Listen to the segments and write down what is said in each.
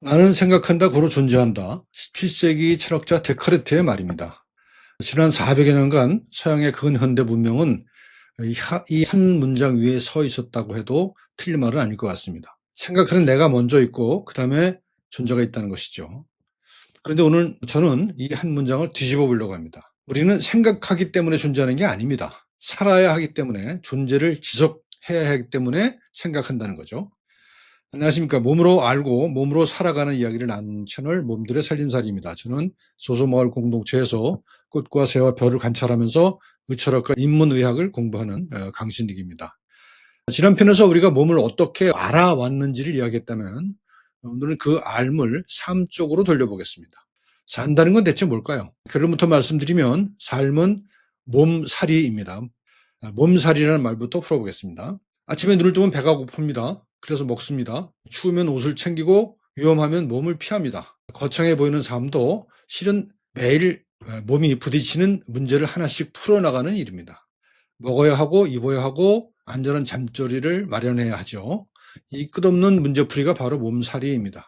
나는 생각한다, 고로 존재한다. 17세기 철학자 데카르트의 말입니다. 지난 400여 년간 서양의 근현대 문명은 이 한 문장 위에 서 있었다고 해도 틀린 말은 아닐 것 같습니다. 생각하는 내가 먼저 있고 그 다음에 존재가 있다는 것이죠. 그런데 오늘 저는 이 한 문장을 뒤집어 보려고 합니다. 우리는 생각하기 때문에 존재하는 게 아닙니다. 살아야 하기 때문에, 존재를 지속해야 하기 때문에 생각한다는 거죠. 안녕하십니까. 몸으로 알고 몸으로 살아가는 이야기를 나누는 채널 몸들의 살림살이입니다. 저는 소소마을 공동체에서 꽃과 새와 별을 관찰하면서 의철학과 인문의학을 공부하는 강신익입니다. 지난 편에서 우리가 몸을 어떻게 알아왔는지를 이야기했다면, 오늘은 그 알을 삶 쪽으로 돌려보겠습니다. 산다는 건 대체 뭘까요? 결론부터 말씀드리면 삶은 몸살이입니다. 몸살이라는 말부터 풀어보겠습니다. 아침에 눈을 뜨면 배가 고픕니다. 그래서 먹습니다. 추우면 옷을 챙기고 위험하면 몸을 피합니다. 거창해 보이는 삶도 실은 매일 몸이 부딪히는 문제를 하나씩 풀어나가는 일입니다. 먹어야 하고 입어야 하고 안전한 잠자리를 마련해야 하죠. 이 끝없는 문제풀이가 바로 몸살이입니다.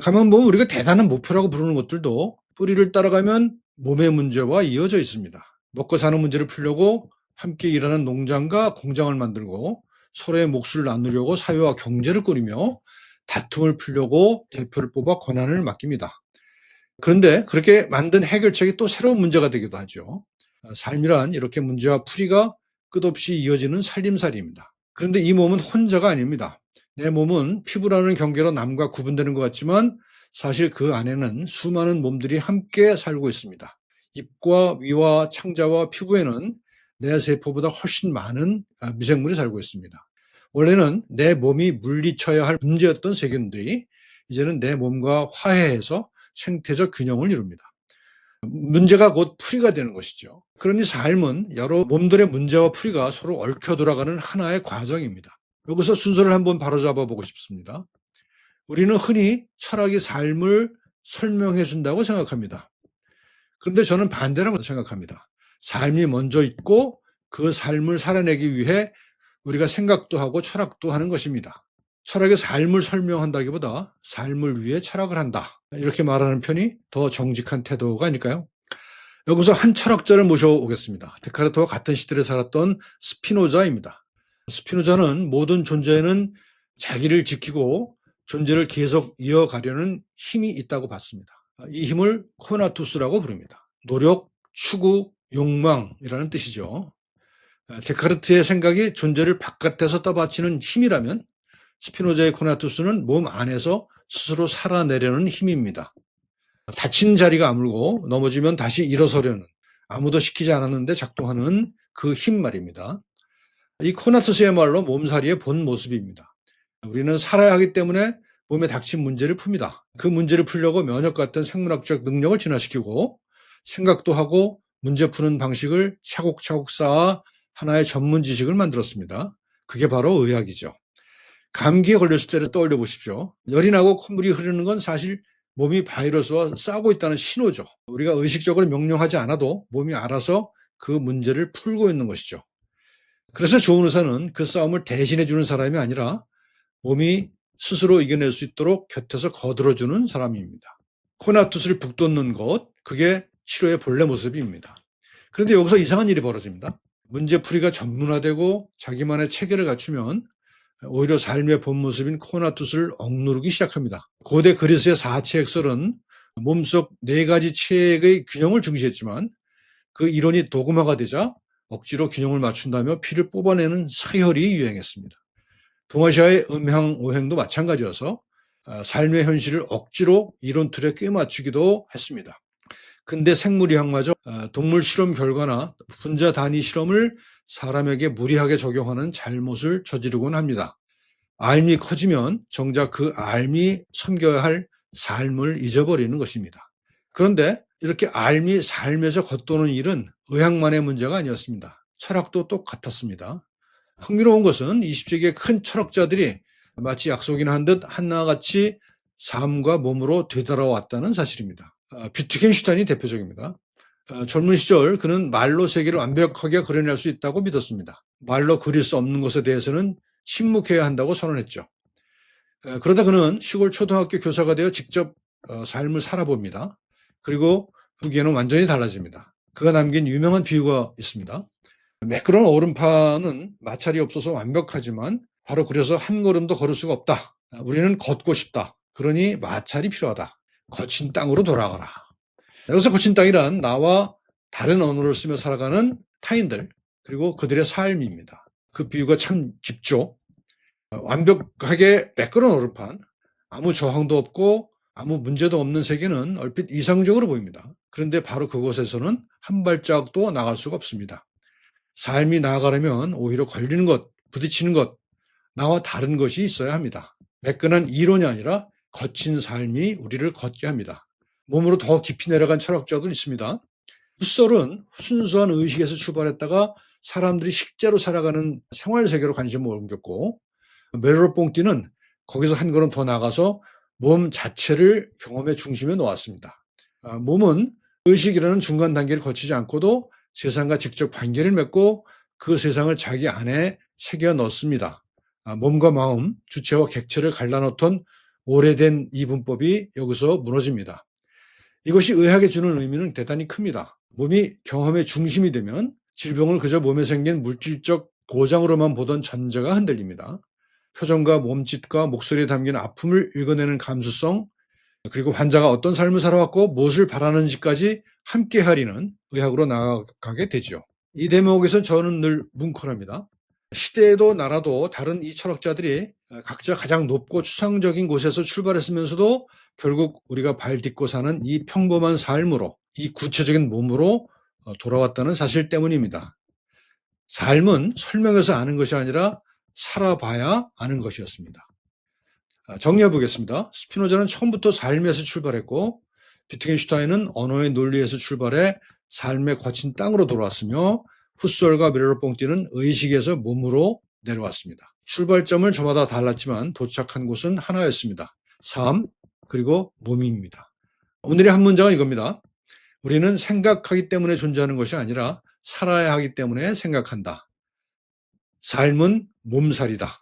가만 보면 우리가 대단한 목표라고 부르는 것들도 뿌리를 따라가면 몸의 문제와 이어져 있습니다. 먹고 사는 문제를 풀려고 함께 일하는 농장과 공장을 만들고 서로의 몫을 나누려고 사회와 경제를 꾸리며 다툼을 풀려고 대표를 뽑아 권한을 맡깁니다. 그런데 그렇게 만든 해결책이 또 새로운 문제가 되기도 하죠. 삶이란 이렇게 문제와 풀이가 끝없이 이어지는 살림살이입니다. 그런데 이 몸은 혼자가 아닙니다. 내 몸은 피부라는 경계로 남과 구분되는 것 같지만 사실 그 안에는 수많은 몸들이 함께 살고 있습니다. 입과 위와 창자와 피부에는 내 세포보다 훨씬 많은 미생물이 살고 있습니다. 원래는 내 몸이 물리쳐야 할 문제였던 세균들이 이제는 내 몸과 화해해서 생태적 균형을 이룹니다. 문제가 곧 풀이가 되는 것이죠. 그러니 삶은 여러 몸들의 문제와 풀이가 서로 얽혀 돌아가는 하나의 과정입니다. 여기서 순서를 한번 바로잡아 보고 싶습니다. 우리는 흔히 철학이 삶을 설명해 준다고 생각합니다. 그런데 저는 반대라고 생각합니다. 삶이 먼저 있고 그 삶을 살아내기 위해 우리가 생각도 하고 철학도 하는 것입니다. 철학의 삶을 설명한다기보다 삶을 위해 철학을 한다, 이렇게 말하는 편이 더 정직한 태도가 아닐까요? 여기서 한 철학자를 모셔오겠습니다. 데카르트와 같은 시대를 살았던 스피노자입니다. 스피노자는 모든 존재에는 자기를 지키고 존재를 계속 이어가려는 힘이 있다고 봤습니다. 이 힘을 코나투스라고 부릅니다. 노력, 추구, 욕망이라는 뜻이죠. 데카르트의 생각이 존재를 바깥에서 떠받치는 힘이라면 스피노자의 코나투스는 몸 안에서 스스로 살아내려는 힘입니다. 다친 자리가 아물고 넘어지면 다시 일어서려는, 아무도 시키지 않았는데 작동하는 그 힘 말입니다. 이 코나투스의말로 몸살이의 본 모습입니다. 우리는 살아야 하기 때문에 몸에 닥친 문제를 풉니다. 그 문제를 풀려고 면역 같은 생물학적 능력을 진화시키고 생각도 하고 문제 푸는 방식을 차곡차곡 쌓아 하나의 전문 지식을 만들었습니다. 그게 바로 의학이죠. 감기에 걸렸을 때를 떠올려 보십시오. 열이 나고 콧물이 흐르는 건 사실 몸이 바이러스와 싸우고 있다는 신호죠. 우리가 의식적으로 명령하지 않아도 몸이 알아서 그 문제를 풀고 있는 것이죠. 그래서 좋은 의사는 그 싸움을 대신해 주는 사람이 아니라 몸이 스스로 이겨낼 수 있도록 곁에서 거들어주는 사람입니다. 코나투스를 북돋는 것, 그게 치료의 본래 모습입니다. 그런데 여기서 이상한 일이 벌어집니다. 문제풀이가 전문화되고 자기만의 체계를 갖추면 오히려 삶의 본 모습인 코나투스를 억누르기 시작합니다. 고대 그리스의 사체 액설은 몸속 4가지 체액의 균형을 중시했지만 그 이론이 도구화가 되자 억지로 균형을 맞춘다며 피를 뽑아내는 사혈이 유행했습니다. 동아시아의 음향오행도 마찬가지여서 삶의 현실을 억지로 이론 틀에 꿰맞추기도 했습니다. 근데 생물의학마저 동물 실험 결과나 분자 단위 실험을 사람에게 무리하게 적용하는 잘못을 저지르곤 합니다. 알미 커지면 정작 그 알미 섬겨야 할 삶을 잊어버리는 것입니다. 그런데 이렇게 알미 삶에서 겉도는 일은 의학만의 문제가 아니었습니다. 철학도 똑같았습니다. 흥미로운 것은 20세기의 큰 철학자들이 마치 약속이나 한 듯 하나같이 삶과 몸으로 되돌아왔다는 사실입니다. 뷰트겐슈타인이 대표적입니다. 젊은 시절 그는 말로 세계를 완벽하게 그려낼 수 있다고 믿었습니다. 말로 그릴 수 없는 것에 대해서는 침묵해야 한다고 선언했죠. 그러다 그는 시골 초등학교 교사가 되어 직접 삶을 살아봅니다. 그리고 후기에는 완전히 달라집니다. 그가 남긴 유명한 비유가 있습니다. 매끄러운 얼음판은 마찰이 없어서 완벽하지만 바로 그래서 한 걸음도 걸을 수가 없다. 우리는 걷고 싶다. 그러니 마찰이 필요하다. 거친 땅으로 돌아가라. 여기서 거친 땅이란 나와 다른 언어를 쓰며 살아가는 타인들 그리고 그들의 삶입니다. 그 비유가 참 깊죠. 완벽하게 매끄러운 얼음판, 아무 저항도 없고 아무 문제도 없는 세계는 얼핏 이상적으로 보입니다. 그런데 바로 그곳에서는 한 발짝도 나갈 수가 없습니다. 삶이 나아가려면 오히려 걸리는 것, 부딪히는 것, 나와 다른 것이 있어야 합니다. 매끈한 이론이 아니라 거친 삶이 우리를 걷게 합니다. 몸으로 더 깊이 내려간 철학자도 있습니다. 훗솔은 순수한 의식에서 출발했다가 사람들이 실제로 살아가는 생활 세계로 관심을 옮겼고, 메르로뽕띠는 거기서 한 걸음 더 나가서 몸 자체를 경험의 중심에 놓았습니다. 몸은 의식이라는 중간 단계를 거치지 않고도 세상과 직접 관계를 맺고 그 세상을 자기 안에 새겨 넣습니다. 몸과 마음, 주체와 객체를 갈라놓던 오래된 이분법이 여기서 무너집니다. 이것이 의학에 주는 의미는 대단히 큽니다. 몸이 경험의 중심이 되면 질병을 그저 몸에 생긴 물질적 고장으로만 보던 전제가 흔들립니다. 표정과 몸짓과 목소리에 담긴 아픔을 읽어내는 감수성, 그리고 환자가 어떤 삶을 살아왔고 무엇을 바라는지까지 함께 하리는 의학으로 나아가게 되죠. 이 대목에서 저는 늘 뭉클합니다. 시대도 나라도 다른 이 철학자들이 각자 가장 높고 추상적인 곳에서 출발했으면서도 결국 우리가 발 딛고 사는 이 평범한 삶으로, 이 구체적인 몸으로 돌아왔다는 사실 때문입니다. 삶은 설명해서 아는 것이 아니라 살아봐야 아는 것이었습니다. 정리해 보겠습니다. 스피노자는 처음부터 삶에서 출발했고, 비트겐슈타인은 언어의 논리에서 출발해 삶의 거친 땅으로 돌아왔으며, 훗솔과 메르로뽕띠는 의식에서 몸으로 내려왔습니다. 출발점을 저마다 달랐지만 도착한 곳은 하나였습니다. 삶, 그리고 몸입니다. 오늘의 한 문장은 이겁니다. 우리는 생각하기 때문에 존재하는 것이 아니라 살아야 하기 때문에 생각한다. 삶은 몸살이다.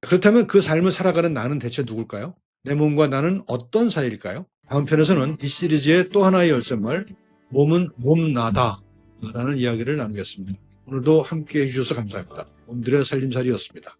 그렇다면 그 삶을 살아가는 나는 대체 누굴까요? 내 몸과 나는 어떤 사이일까요? 다음 편에서는 이 시리즈의 또 하나의 열쇠말, 몸은 몸나다 라는 이야기를 나누겠습니다. 오늘도 함께해 주셔서 감사합니다. 오늘의 살림살이였습니다.